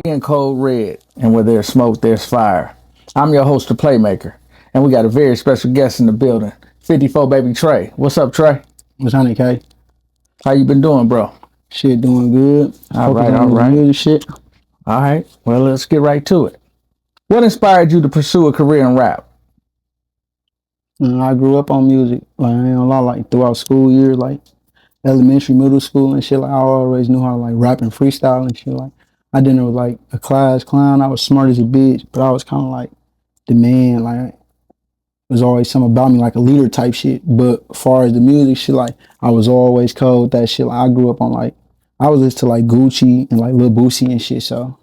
We in Code Red, and where there's smoke, there's fire. I'm your host, the Playmaker, and we got a very special guest in the building, 54 Baby Trey. What's up, Trey? What's on it, K? How you been doing, bro? Shit, doing good. All right. Music shit. All right, well, let's get right to it. What inspired you to pursue a career in rap? I grew up on music, like I ain't gonna lie, like throughout school years, like elementary, middle school and shit. Like I always knew how to like rap and freestyle and shit. Like I didn't know like a class clown. I was smart as a bitch, but I was kind of like the man. Like there's always something about me, like a leader type shit. But as far as the music shit, like I was always cold with that shit. Like I grew up on like I was listening to like Gucci and like Lil Boosie and shit. So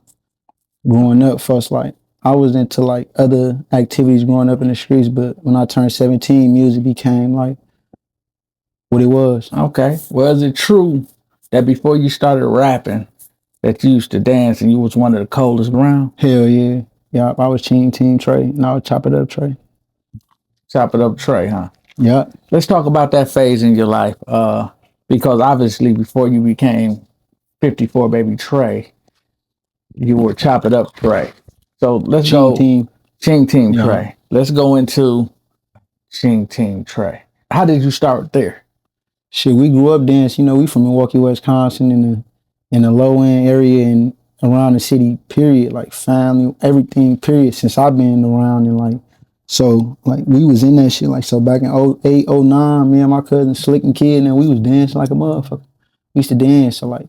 growing up, first like I was into like other activities growing up in the streets, but when I turned 17, music became like what it was. Okay, well, is it true that before you started rapping, that you used to dance and you was one of the coldest around? Hell yeah. Yeah, I was Team Trey, and I would chop it up Trey. Chop it up, Trey, huh? Yeah. Let's talk about that phase in your life, because obviously before you became 54 Baby Trey, you were Chop It Up Trey. So let's go Ching Team Trey. Let's go into Ching Team Trey. How did you start there? Shit, we grew up dancing. You know, we from Milwaukee, Wisconsin, in the low end area and around the city. Period. Like family, everything. Period. Since I've been around and like, so like we was in that shit. Like so back in 08, 09, me and my cousin Slick and Kid, and we was dancing like a motherfucker. We used to dance. So like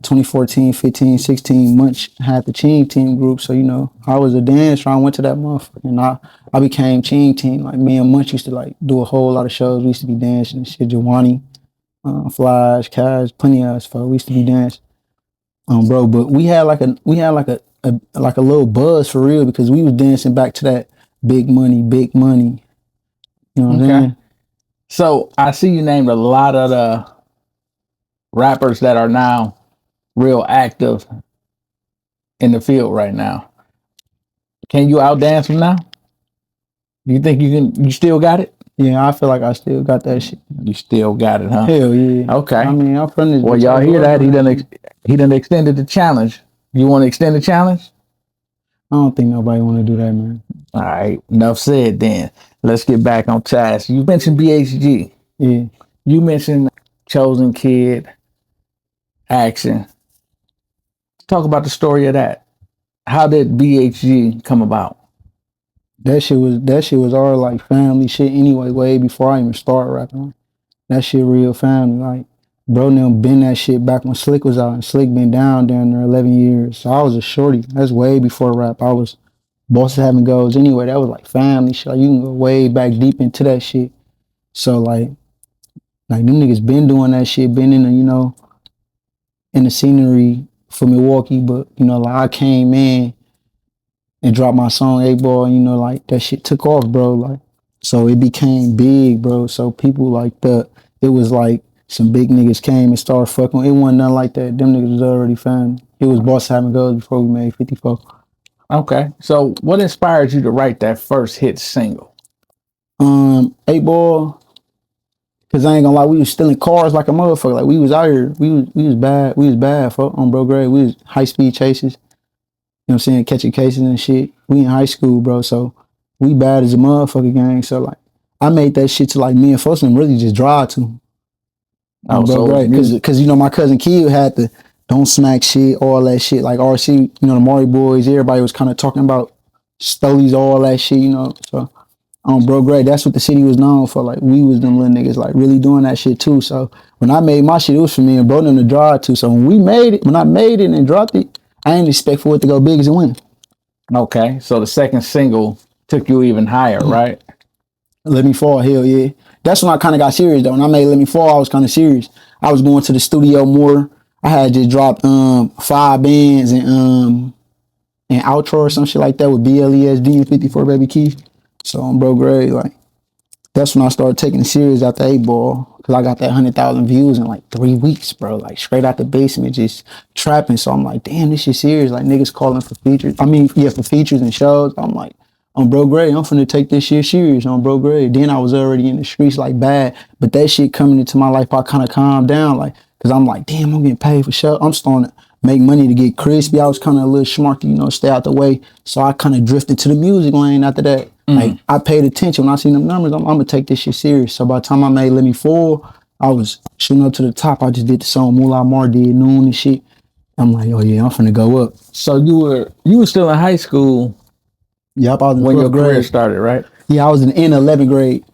2014, 15, 16, Munch had the Ching Team group. So, you know, I was a dancer. I went to that motherfucker and I became Ching Team. Like me and Munch used to like do a whole lot of shows. We used to be dancing and shit. Jawani, Flash, Cash, plenty of us, folks. We used to be dancing. Bro, but we had like a little buzz for real because we was dancing back to that big money. You know what I'm saying? So I see you named a lot of the rappers that are now real active in the field right now. Can you outdance them now? You think you still got it? Yeah, I feel like I still got that shit. You still got it, huh? Hell yeah. Okay. I mean, I'm from this. Well, y'all hear that? He done extended the challenge. You want to extend the challenge? I don't think nobody want to do that, man. All right, enough said then. Let's get back on task. You mentioned BHG. Yeah. You mentioned Chosen Kid, Action. Talk about the story of that. How did BHG come about? That shit was all like family shit anyway, way before I even started rapping. That shit real family. Like, bro, them been that shit back when Slick was out, and Slick been down there 11 years. So I was a shorty. That's way before rap. I was bosses having goals anyway. That was like family shit. Like, you can go way back deep into that shit. So like them niggas been doing that shit, been in the, you know, in the scenery for Milwaukee, but you know, like I came in and dropped my song 8-Ball, and you know, like that shit took off, bro. Like, so it became big, bro. So people like it was like some big niggas came and started fucking. It wasn't nothing like that. Them niggas was already family. It was boss having goals before we made 54. Okay. So what inspired you to write that first hit single? 8-Ball. Cause I ain't gonna lie, we was stealing cars like a motherfucker. Like we was out here, we was bad, fuck, on bro grade. We was high speed chases. You know what I'm saying? Catching cases and shit. We in high school, bro. So we bad as a motherfucker gang. So like I made that shit to like me and folks and really just drive to. Bro, so right? Cause you know my cousin Kid had the don't smack shit, all that shit. Like RC, you know, the Maury boys, everybody was kind of talking about Stolies, all that shit, you know. So bro, great. That's what the city was known for. Like we was them little niggas, like really doing that shit too. So when I made my shit, it was for me and bro them to drive to. So when I made it and dropped it, I didn't expect for it to go big as it went. Okay, so the second single took you even higher, right? Let Me Fall, hell yeah. That's when I kind of got serious though. When I made Let Me Fall, I was kind of serious. I was going to the studio more. I had just dropped 5 bands and outro or some shit like that with BLESD and 54 Baby Keith. So bro, great. Like that's when I started taking it serious after 8-Ball. Cause I got that 100,000 views in like 3 weeks, bro. Like straight out the basement, just trapping. So I'm like, damn, this shit serious. Like niggas calling for features. For features and shows. I'm like, on bro grade, I'm finna take this shit serious on bro grade. Then I was already in the streets like bad. But that shit coming into my life, I kind of calmed down. Like, cause I'm like, damn, I'm getting paid for show. I'm starting make money to get crispy. I was kind of a little smarty, you know, stay out the way. So I kind of drifted to the music lane after that. Like I paid attention when I seen them numbers. I'm gonna take this shit serious. So by the time I made Let Me Fall, I was shooting up to the top. I just did the song Moolah Mar did Noon and shit. I'm like, oh yeah, I'm finna go up. So you were still in high school. Yep, I was in when your grade. career started, right? Yeah, I was in 11th grade.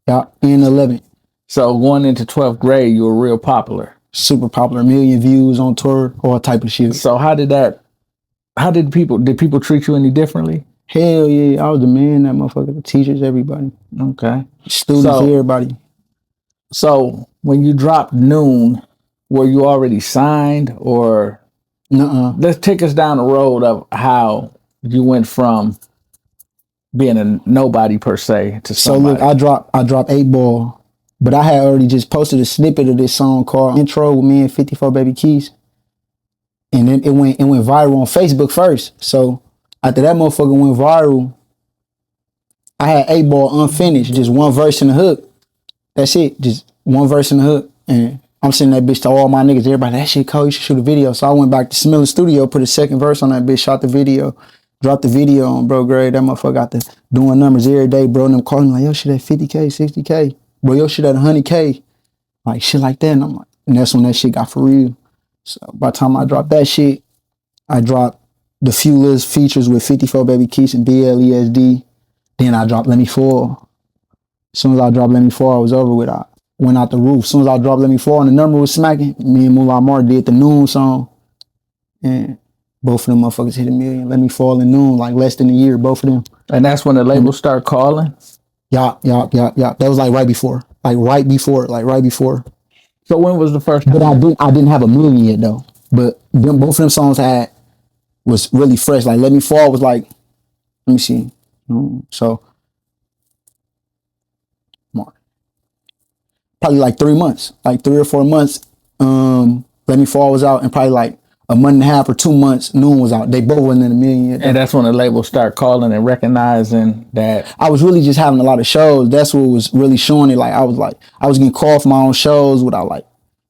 Yeah, in 11th. So going into 12th grade, you were real popular. Super popular, million views on tour, all type of shit. So did people treat you any differently? Hell yeah, I was the man, that motherfucker, the teachers, everybody. Okay. Students, everybody. So when you dropped Noon, were you already signed or? Nuh-uh. Let's take us down the road of how you went from being a nobody per se to somebody. So look, I dropped 8 Ball, but I had already just posted a snippet of this song called Intro with me and 54 Baby Keys. And then it went viral on Facebook first. So after that motherfucker went viral, I had 8 Ball unfinished, just one verse in the hook. That's it, just one verse in the hook. And I'm sending that bitch to all my niggas, everybody, that shit cold, you should shoot a video. So I went back to Smilling Studio, put a second verse on that bitch, shot the video, dropped the video on Bro Grade. That motherfucker got to doing numbers every day, bro. And them calling me like, yo, shit at 50K, 60K. Bro, yo, shit at 100K. Like, shit like that. And I'm like, and that's when that shit got for real. So by the time I dropped that shit, I dropped the few little features with 54 Baby Keys and BLESD. Then I dropped Let Me Fall. As soon as I dropped Let Me Fall, I was over with. I went out the roof. As soon as I dropped Let Me Fall and the number was smacking, me and Moolah Mar did the Noon song. And both of them motherfuckers hit 1 million. Let Me Fall and Noon, like less than a year, both of them. And that's when the label started calling? Yeah. That was like right before. So when was the first time? But I didn't have 1 million yet though. But both of them songs was really fresh. Like Let Me Fall was like, let me see. So probably like 3 months, like 3 or 4 months. Let Me Fall was out, and probably like a month and a half or 2 months, Noon was out. They both wasn't in 1 million yet. And that's when the label started calling and recognizing that. I was really just having a lot of shows. That's what was really showing it. Like I was getting called for my own shows without like,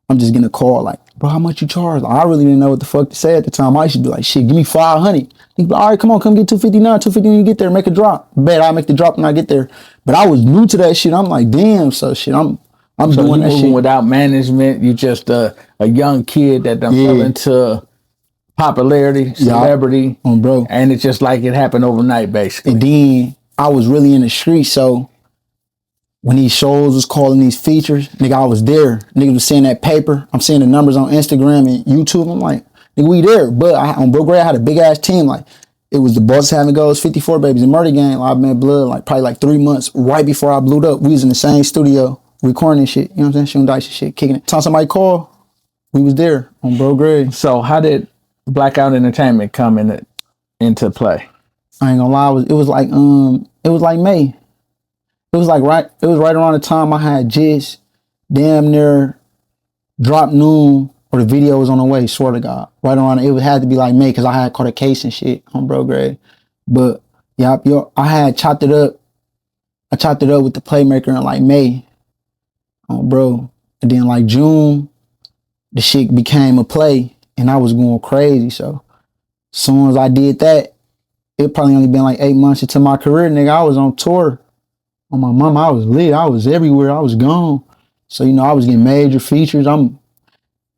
I'm just getting a call like, bro, how much you charge? Like, I really didn't know what the fuck to say at the time. I used to be like, shit, give me 500. He'd be like, all right, come get 250 now, 250 when you get there, make a drop. Bet I'll make the drop when I get there. But I was new to that shit. I'm like, damn, so shit, I'm so doing that shit without management. You just a young kid that done fell into popularity, celebrity, bro. And it's just like it happened overnight, basically. And then I was really in the street, so when these shows was calling these features, nigga, I was there. Niggas was seeing that paper. I'm seeing the numbers on Instagram and YouTube. I'm like, nigga, we there. But on Bro Grade, I had a big ass team. Like, it was the Boss Having Goals, 54 Babies, and Murder Gang. I've been blood like probably like 3 months right before I blew up. We was in the same studio recording shit. You know what I'm saying? Shooting dice and shit, kicking it. Time somebody called, we was there on Bro Grade. So how did Blackout Entertainment come into play? I ain't gonna lie, it was like May. It was right around the time I had just damn near dropped Noon, or the video was on the way, swear to God. Right around it had to be like May, because I had caught a case and shit on Bro Grade. But yeah, I had chopped it up. I chopped it up with the Playmaker in like May. Oh bro. And then like June, the shit became a play and I was going crazy. So as soon as I did that, it probably only been like 8 months into my career, nigga. I was on tour. On my mama, I was lit. I was everywhere. I was gone. So, you know, I was getting major features. And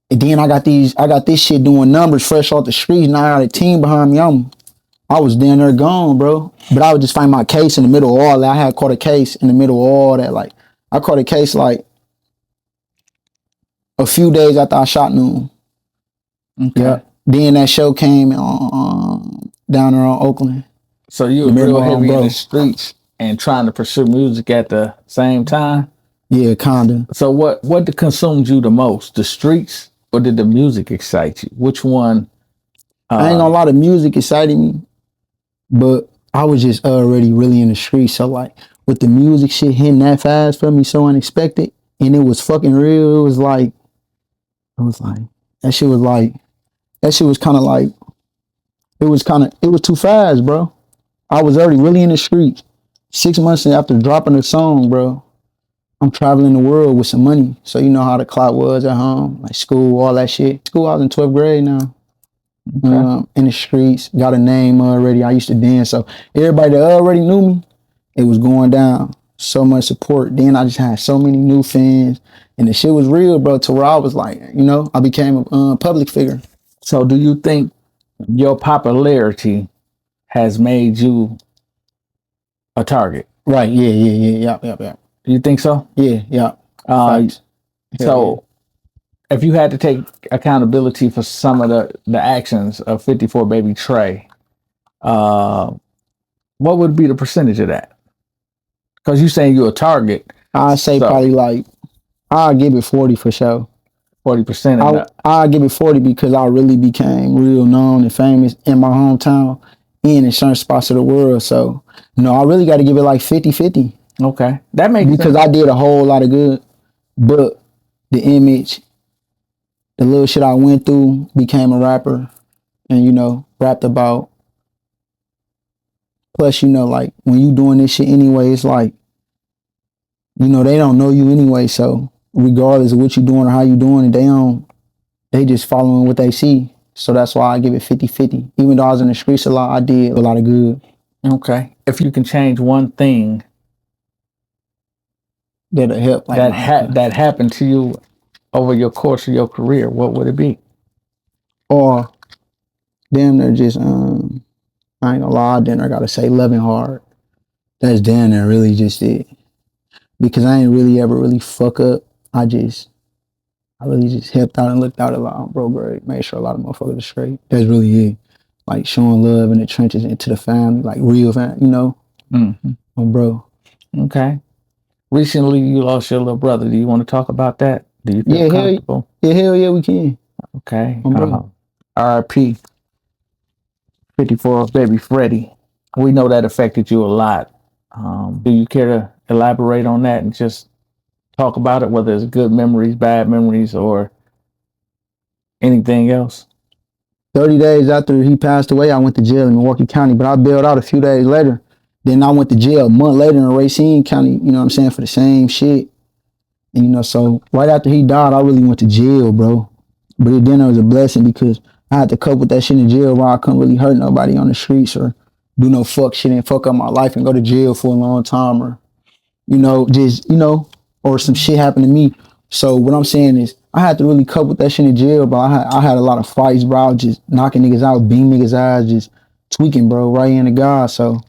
then I got this shit doing numbers fresh off the streets. Now I got a team behind me. I was down there gone, bro. But I would just find my case in the middle of all that. I had caught a case in the middle of all that. Like, I caught a case like a few days after I shot Noon. Okay. Yeah. Then that show came down there on Oakland. So you were real heavy in the streets and trying to pursue music at the same time? Yeah, kinda. So what consumed you the most? The streets or did the music excite you? Which one? I ain't gonna lie, the music excited me, but I was just already really in the streets. So like with the music shit hitting that fast for me, so unexpected, and it was fucking real. It was too fast, bro. I was already really in the streets. 6 months after dropping the song, bro, I'm traveling the world with some money. So you know how the clout was at home, like school, all that shit. School, I was in 12th grade now. Okay. In the streets, got a name already. I used to dance. So everybody that already knew me, it was going down. So much support. Then I just had so many new fans. And the shit was real, bro, to where I was like, I became a public figure. So do you think your popularity has made you a target? Right, yeah. Do you think so? Yeah. Facts. So if you had to take accountability for some of the actions of 54 Baby Trey, what would be the percentage of that? Because you saying you're a target. I'd say probably like, I'll give it 40 for sure. 40%. I'll give it 40 because I really became real known and famous in my hometown and in certain spots of the world. So, I really got to give it like 50-50. Okay. That makes sense. Because I did a whole lot of good, but the image, the little shit I went through, became a rapper and, rapped about. Plus, like when you doing this shit anyway, it's like, they don't know you anyway. So regardless of what you're doing or how you doing it, they just following what they see. So that's why I give it 50-50. Even though I was in the streets a lot, I did a lot of good. Okay. If you can change one thing that'll help, like that happened to you over your course of your career, what would it be? Or damn near just I ain't gonna lie, then I gotta say loving hard. That's damn near really just it. Because I ain't really ever really fuck up. I really just helped out and looked out a lot, bro. Made sure a lot of motherfuckers are straight. That's really it. Like showing love in the trenches and to the family, like real family, Mm-hmm. Bro. Okay. Recently, you lost your little brother. Do you want to talk about that? Do you feel comfortable? Hell yeah, we can. Okay. R.I.P. 54 Baby Freddie. We know that affected you a lot. Do you care to elaborate on that and just talk about it, whether it's good memories, bad memories, or anything else? 30 days after he passed away, I went to jail in Milwaukee County, but I bailed out a few days later. Then I went to jail a month later in Racine County, for the same shit. And, so right after he died, I really went to jail, bro. But then it was a blessing because I had to cope with that shit in jail while I couldn't really hurt nobody on the streets or do no fuck shit and fuck up my life and go to jail for a long time or, or some shit happened to me. So what I'm saying is I had to really cope with that shit in jail, bro. I had a lot of fights, bro. I was just knocking niggas out, beating niggas' eyes, just tweaking, bro, right into God. So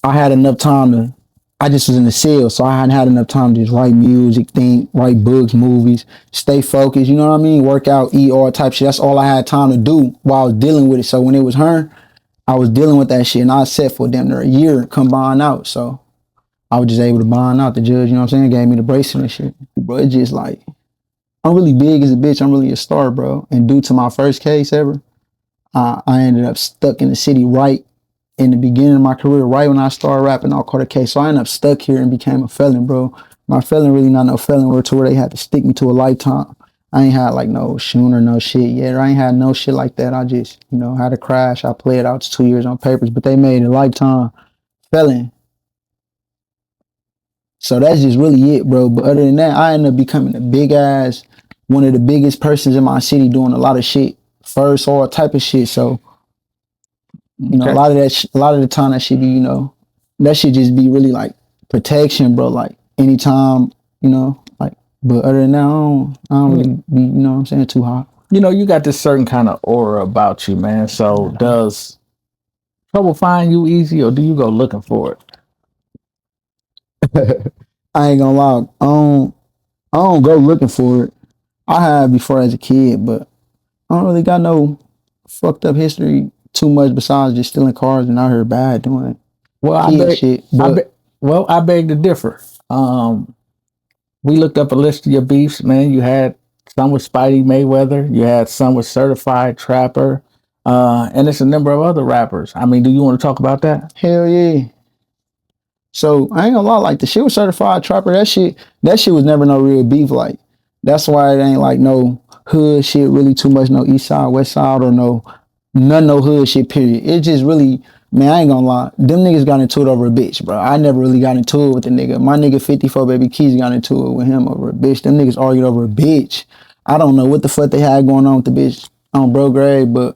I had enough time I just was in the cell, so I hadn't had enough time to just write music, think, write books, movies, stay focused, you know what I mean? Work out, eat, all type shit. That's all I had time to do while I was dealing with it. So when it was her, I was dealing with that shit and I was set for damn near a year, come bond out. So I was just able to bond out. The judge, you know what I'm saying, gave me the bracelet and shit. Bro, it's just like, I'm really big as a bitch. I'm really a star, bro. And due to my first case ever, I ended up stuck in the city right in the beginning of my career, right when I started rapping, I caught a case. So I ended up stuck here and became a felon, bro. My felon really not no felon word to where they had to stick me to a lifetime. I ain't had like no shooting or no shit yet. I ain't had no shit like that. I just, had a crash. I played out to 2 years on papers, but they made a lifetime felon. So that's just really it, bro. But other than that, I ended up becoming a big ass, one of the biggest persons in my city doing a lot of shit, first, all type of shit. So, okay. A lot of the time that shit be, that should just be really like protection, bro. Like anytime, like, but other than that, I don't really be, what I'm saying, too hot. You got this certain kind of aura about you, man. So does trouble find you easy or do you go looking for it? I ain't gonna lie. I don't go looking for it. I have before as a kid, but I don't really got no fucked up history too much besides just stealing cars and out here bad doing it. Well, I beg to differ. We looked up a list of your beefs, man. You had some with Spidey Mayweather. You had some with Certified Trapper. And it's a number of other rappers. I mean, do you want to talk about that? Hell yeah. So I ain't gonna lie, like the shit with Certified Trapper, that shit was never no real beef. Like that's why it ain't like no hood shit really too much, no east side, west side, or no hood shit, period. It just really Man, I ain't gonna lie. Them niggas got into it over a bitch, bro. I never really got into it with the nigga. My nigga 54 Baby Keys got into it with him over a bitch. Them niggas argued over a bitch. I don't know what the fuck they had going on with the bitch on bro grade, but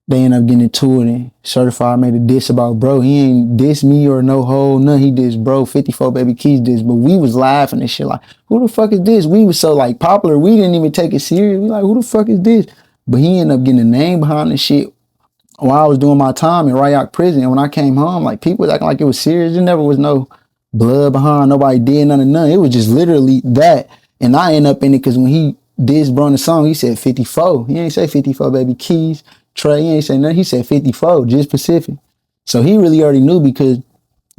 they end up getting into it and Certified made a diss about bro. He ain't diss me or no hoe, none. He diss bro, 54 Baby Keys diss. But we was laughing and shit like, who the fuck is this? We was so like popular, we didn't even take it serious. We like, who the fuck is this? But he ended up getting a name behind the shit while I was doing my time in Ryoc prison. And when I came home, like people was acting like it was serious. There never was no blood behind, nobody did none of none. It was just literally that. And I end up in it because when he dissed bro in the song, he said 54. He ain't say 54 Baby Keys. Trey, he ain't say nothing. He said 54, just Pacific. So he really already knew because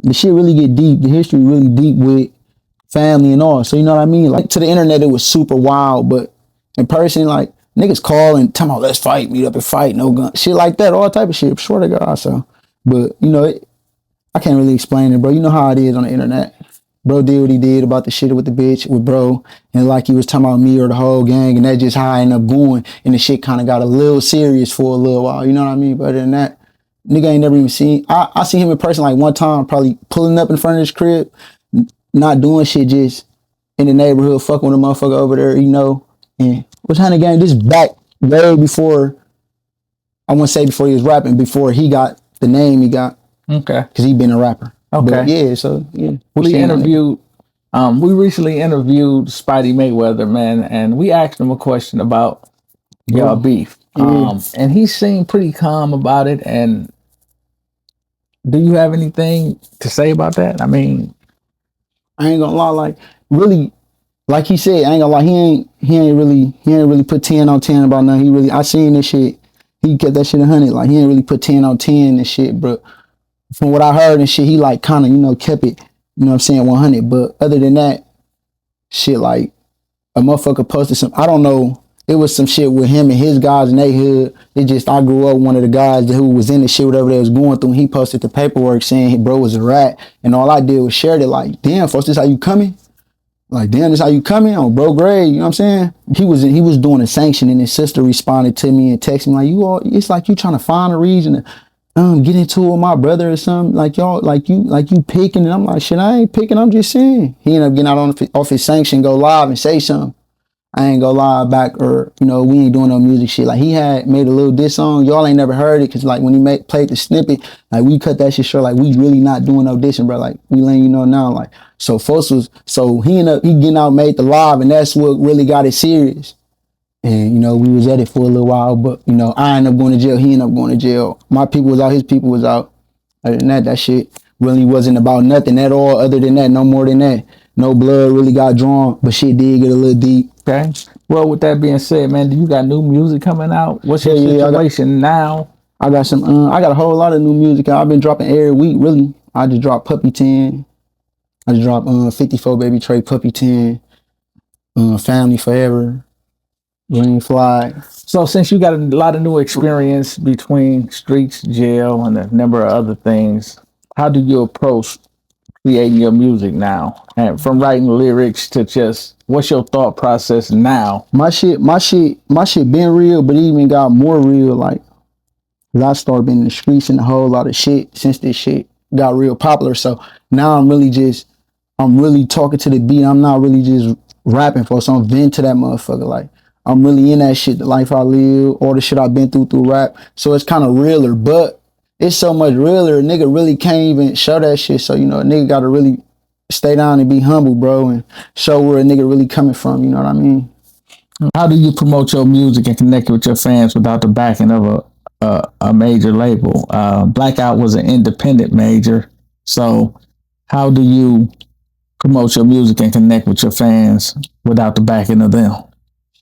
the shit really get deep. The history really deep with family and all. So you know what I mean? Like to the internet, it was super wild, but in person, like niggas call and tell me, let's fight, meet up and fight, no gun, shit like that, all type of shit. Swear to God, so. But you know, I can't really explain it, bro. You know how it is on the internet. Bro did what he did about the shit with the bitch with bro, and like he was talking about me or the whole gang, and that's just how I ended up going. And the shit kind of got a little serious for a little while. You know what I mean? But other than that, nigga ain't never even seen. I seen him in person like one time, probably pulling up in front of his crib, not doing shit, just in the neighborhood, fucking with a motherfucker over there, you know. And what's kind of game? This back way before, I wouldn't say before he was rapping, before he got the name he got. Okay. Because he been a rapper. Okay. But yeah, so yeah. We recently interviewed Spidey Mayweather, man, and we asked him a question about y'all beef. And he seemed pretty calm about it. And do you have anything to say about that? I mean, I ain't gonna lie, like really, like he said, I ain't gonna lie, he ain't really put 10 on 10 about nothing. He really, I seen this shit. He kept that shit 100. Like he ain't really put 10 on 10 and shit, but from what I heard and shit, he like kind of, you know, kept it, you know what I'm saying, 100. But other than that, shit, like a motherfucker posted some, I don't know, it was some shit with him and his guys in they hood. It just, I grew up, one of the guys who was in the shit, whatever they was going through, and he posted the paperwork saying he bro was a rat. And all I did was share it like, damn, folks, this how you coming? Like, damn, this how you coming on bro grade, you know what I'm saying? He was doing a sanction, and his sister responded to me and texted me like, you all, it's like you trying to find a reason to get into it with my brother or something, like y'all, like you picking. And I'm like, shit, I ain't picking, I'm just saying. He ended up getting out off his sanction, go live and say something. I ain't go live back, or you know, we ain't doing no music shit. Like he had made a little diss song, y'all ain't never heard it, cause like when he played the snippet, like we cut that shit short, like we really not doing no dissing, bro. Like we letting you know now, like so folks was, so he ended up getting out, made the live, and that's what really got it serious. And, you know, we was at it for a little while, but, you know, I ended up going to jail. He ended up going to jail. My people was out. His people was out. Other than that, that shit really wasn't about nothing at all. Other than that, no more than that. No blood really got drawn, but shit did get a little deep. Okay. Well, with that being said, man, do you got new music coming out? What's your situation now? I got some, I got a whole lot of new music. I've been dropping every week, really. I just dropped Puppy 10. I just dropped 54 Baby Trey, Puppy 10, Family Forever, Green Flag. So since you got a lot of new experience between streets, jail, and a number of other things, how do you approach creating your music now? And from writing lyrics to just, what's your thought process now? My shit been real, but it even got more real, like, cause I started being in the streets and a whole lot of shit since this shit got real popular. So now I'm really talking to the beat. I'm not really just rapping for, so I'm venting to that motherfucker. Like, I'm really in that shit, the life I live, all the shit I've been through rap. So it's kind of realer, but it's so much realer. A nigga really can't even show that shit. So, you know, a nigga got to really stay down and be humble, bro, and show where a nigga really coming from. You know what I mean? How do you promote your music and connect with your fans without the backing of a major label? Blackout was an independent major. So how do you promote your music and connect with your fans without the backing of them?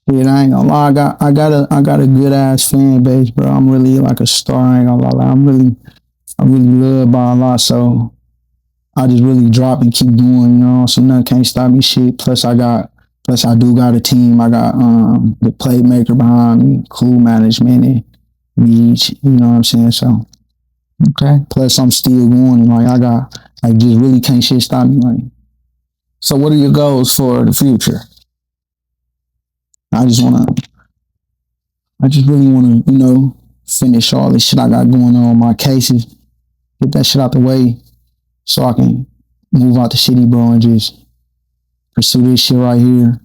Yeah, I ain't gonna lie. I got a good ass fan base, bro. I'm really like a star. I ain't gonna lie. I'm really loved by a lot. So I just really drop and keep doing, you know. So nothing can't stop me. Shit. Plus I do got a team. I got the playmaker behind me, cool management, and Meech. You know what I'm saying? So okay. Plus I'm still going, and like I got like just really can't shit stop me. Like, so what are your goals for the future? I just really wanna, you know, finish all this shit I got going on, my cases, get that shit out the way so I can move out the city, bro, and just pursue this shit right here.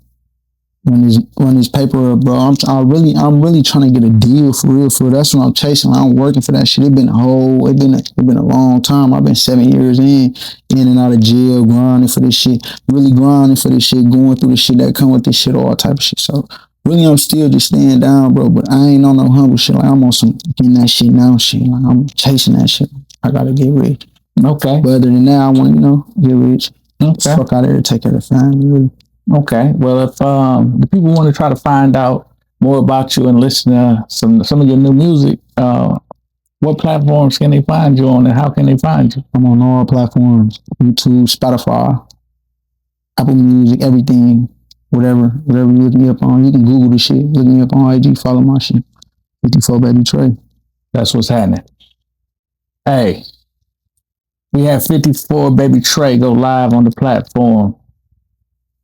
Run this paper up, bro. I'm really trying to get a deal for real. That's what I'm chasing. I'm working for that shit. It's been a long time. I've been 7 years in and out of jail, grinding for this shit, really grinding for this shit, going through the shit that come with this shit, all type of shit. So really, I'm still just staying down, bro. But I ain't on no humble shit. Like I'm on some getting that shit now shit. Like I'm chasing that shit. I gotta get rich. Okay. But other than that, I want to get rich. Okay. Fuck out of here, take care of the family. Really. Okay. Well, if the people want to try to find out more about you and listen to some of your new music, what platforms can they find you on, and how can they find you? I'm on all platforms: YouTube, Spotify, Apple Music, everything, whatever you look me up on. You can Google the shit. Look me up on IG. Follow my shit. 54 Baby Trey. That's what's happening. Hey, we have 54 Baby Trey go live on the platform.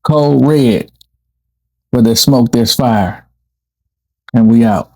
Code Red. Where there's smoke, there's fire. And we out.